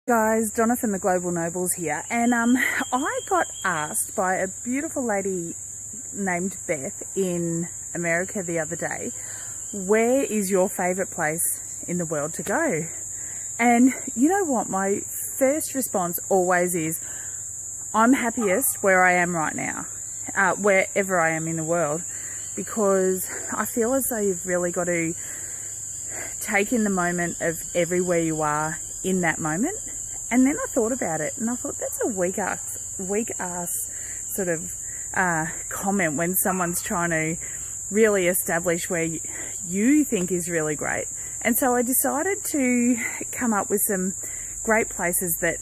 Guys, Donna from the Global Nobles here, and I got asked by a beautiful lady named Beth in America the other day, where is your favourite place in the world to go? And you know what, my first response always is, I'm happiest where I am right now, wherever I am in the world, because I feel as though you've really got to take in the moment of everywhere you are in that moment. And then I thought about it, and I thought that's a weak ass sort of comment when someone's trying to really establish where you think is really great. And so I decided to come up with some great places that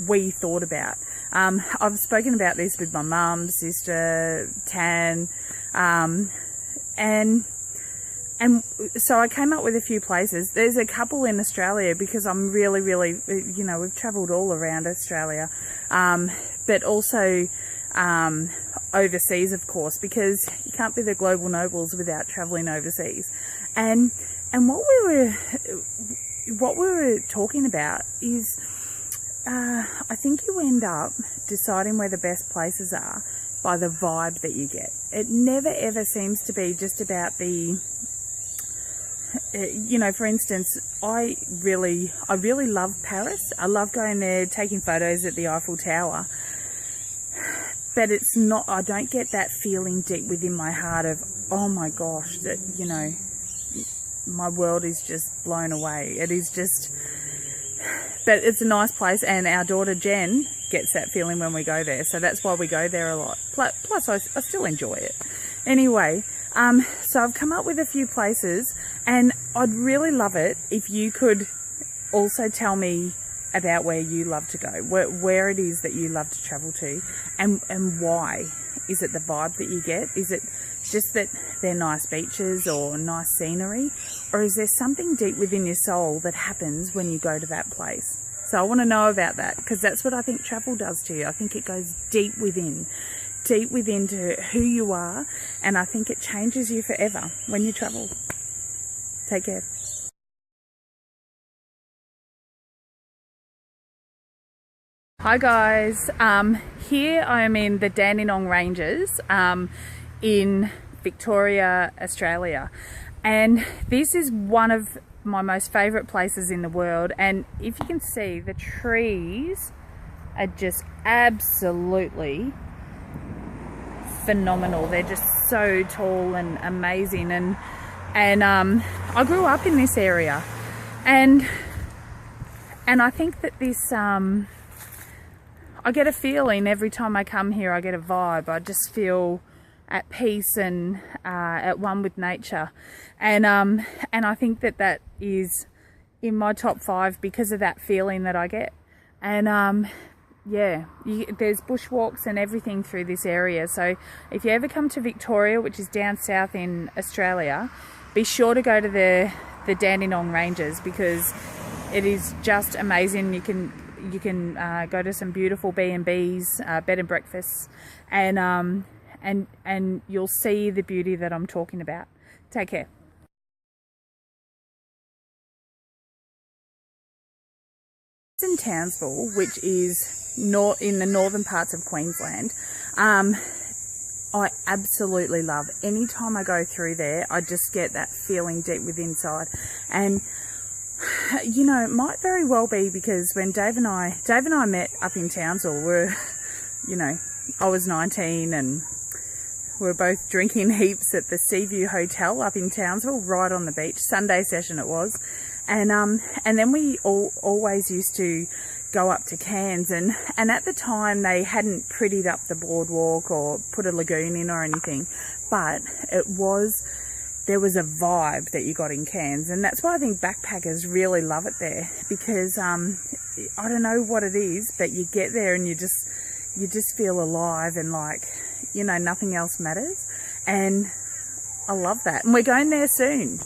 we thought about. I've spoken about this with my mum, sister, Tan, and so I came up with a few places. There's a couple in Australia because I'm really, you know, we've travelled all around Australia, but also overseas, of course, because you can't be the Global Nobles without travelling overseas. And what we were talking about is, I think you end up deciding where the best places are by the vibe that you get. It never ever seems to be just about the, you know, for instance, I really love Paris. I love going there, taking photos at the Eiffel Tower. But it's not, I don't get that feeling deep within my heart of, oh my gosh, that, you know, my world is just blown away. It is just, but it's a nice place, and our daughter Jen gets that feeling when we go there. So that's why we go there a lot. Plus I still enjoy it. Anyway, so I've come up with a few places, and I'd really love it if you could also tell me about where you love to go, where it is that you love to travel to, and why. Is it the vibe that you get? Is it just that they're nice beaches or nice scenery? Or is there something deep within your soul that happens when you go to that place? So I want to know about that, because that's what I think travel does to you. I think it goes deep within to who you are, and I think it changes you forever when you travel. Take care. Hi guys, here I am in the Dandenong Ranges in Victoria, Australia, and this is one of my most favourite places in the world. And if you can see, the trees are just absolutely phenomenal. They're just so tall and amazing, and I grew up in this area, and I think that this I get a feeling every time I come here. I get a vibe. I just feel at peace and at one with nature, and I think that is in my top 5 because of that feeling that I get. And yeah, there's bushwalks and everything through this area. So if you ever come to Victoria, which is down south in Australia, be sure to go to the Dandenong Ranges, because it is just amazing. You can go to some beautiful B&Bs, bed and breakfasts, and you'll see the beauty that I'm talking about. Take care. In Townsville, which is in the northern parts of Queensland, I absolutely love. Anytime I go through there, I just get that feeling deep within inside. And you know, it might very well be because when Dave and I met up in Townsville, you know, I was 19 and we were both drinking heaps at the Seaview Hotel up in Townsville, right on the beach. Sunday session it was. And then we always used to go up to Cairns, and at the time they hadn't prettied up the boardwalk or put a lagoon in or anything, but there was a vibe that you got in Cairns, and that's why I think backpackers really love it there, because I don't know what it is, but you get there and you just feel alive, and like, you know, nothing else matters. And I love that, and we're going there soon.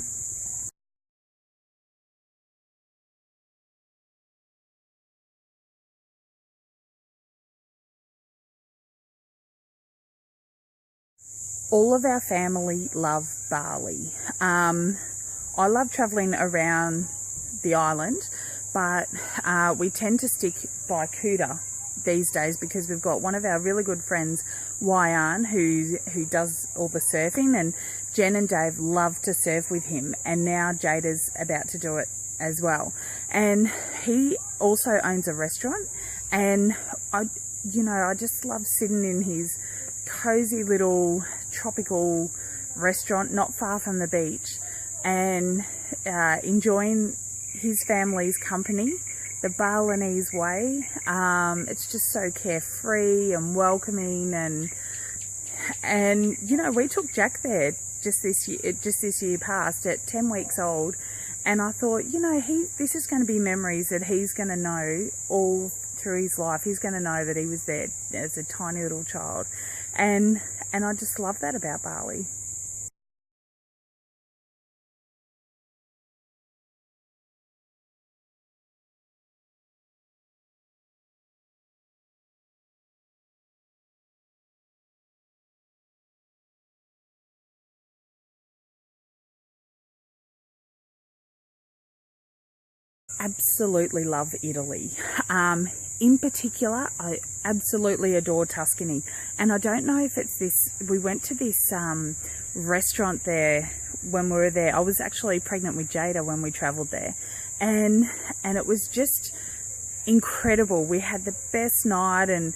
All of our family love Bali. I love travelling around the island, but we tend to stick by Kuta these days because we've got one of our really good friends, Wyan, who does all the surfing, and Jen and Dave love to surf with him, and now Jada's about to do it as well. And he also owns a restaurant, and I just love sitting in his cozy little tropical restaurant not far from the beach and enjoying his family's company the Balinese way. It's just so carefree and welcoming, and you know, we took Jack there just this year past at 10 weeks old, and I thought, you know, this is going to be memories that he's going to know all through his life. He's going to know that he was there as a tiny little child, and I just love that about Bali. Absolutely love Italy. In particular, I absolutely adore Tuscany, and I don't know if it's this, we went to this restaurant there when we were there. I was actually pregnant with Jada when we travelled there, and it was just incredible. We had the best night, and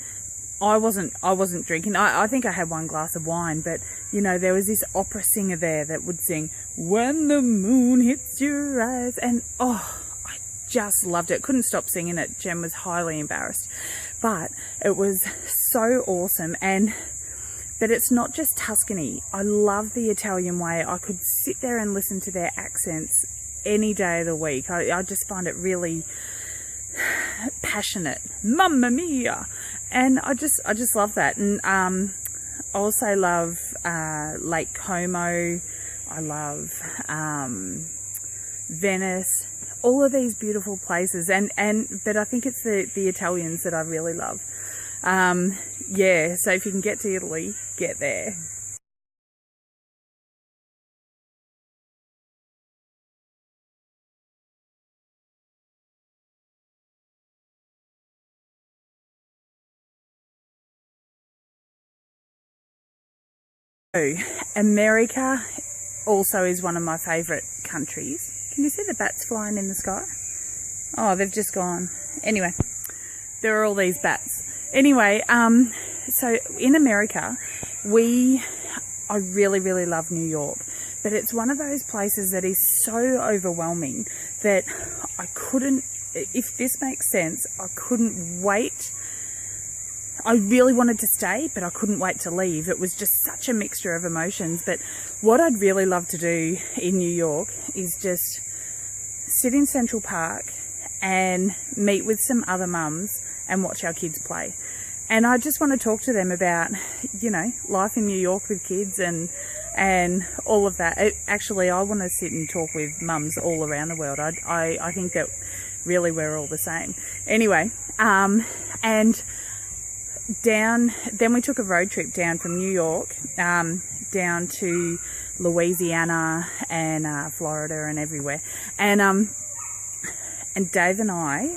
I wasn't drinking. I think I had one glass of wine, but you know, there was this opera singer there that would sing "When the Moon Hits Your Eyes," and just loved it. Couldn't stop singing it. Jen was highly embarrassed, but it was so awesome. But it's not just Tuscany. I love the Italian way. I could sit there and listen to their accents any day of the week. I just find it really passionate. Mamma mia! And I just love that. And I also love Lake Como. I love Venice. All of these beautiful places, but I think it's the Italians that I really love. Yeah, so if you can get to Italy, get there. So, America also is one of my favourite countries. Can you see the bats flying in the sky? Oh, they've just gone. Anyway, there are all these bats. Anyway, so in America, I really, really love New York. But it's one of those places that is so overwhelming that I couldn't, if this makes sense, I couldn't wait. I really wanted to stay, but I couldn't wait to leave. It was just such a mixture of emotions. But what I'd really love to do in New York is just sit in Central Park and meet with some other mums and watch our kids play. And I just want to talk to them about, you know, life in New York with kids and all of that. Actually, I want to sit and talk with mums all around the world. I think that really we're all the same. Anyway, and then we took a road trip down from New York down to Louisiana and Florida and everywhere, and Dave and I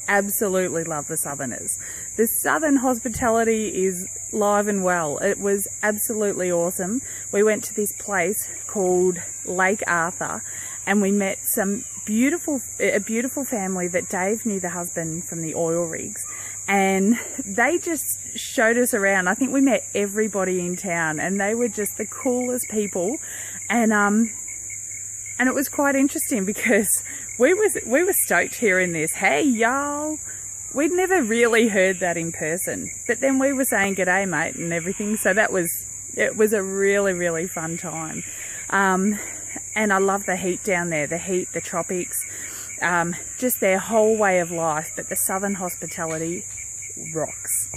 absolutely love the Southerners. The Southern hospitality is live and well. It was absolutely awesome. We went to this place called Lake Arthur, and we met a beautiful family that Dave knew the husband from the oil rigs, and they just showed us around. I think we met everybody in town, and they were just the coolest people, and it was quite interesting because we were stoked hearing this. Hey y'all, we'd never really heard that in person, but then we were saying g'day mate and everything, so it was a really, really fun time. And I love the heat down there, the heat, the tropics, just their whole way of life. But the Southern hospitality rocks.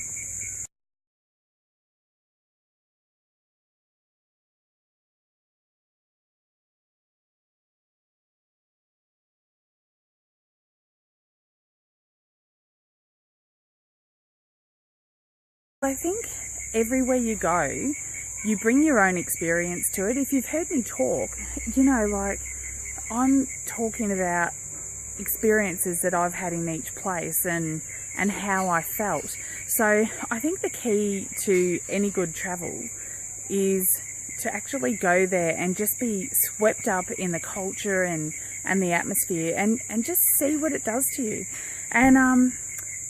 I think everywhere you go, you bring your own experience to it. If you've heard me talk, you know, like I'm talking about, experiences that I've had in each place and how I felt. So I think the key to any good travel is to actually go there and just be swept up in the culture and the atmosphere and just see what it does to you. And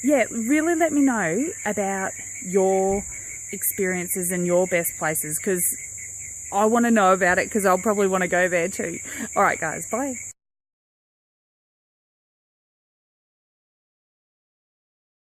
yeah, really let me know about your experiences and your best places, because I want to know about it, because I'll probably want to go there too. All right guys, bye.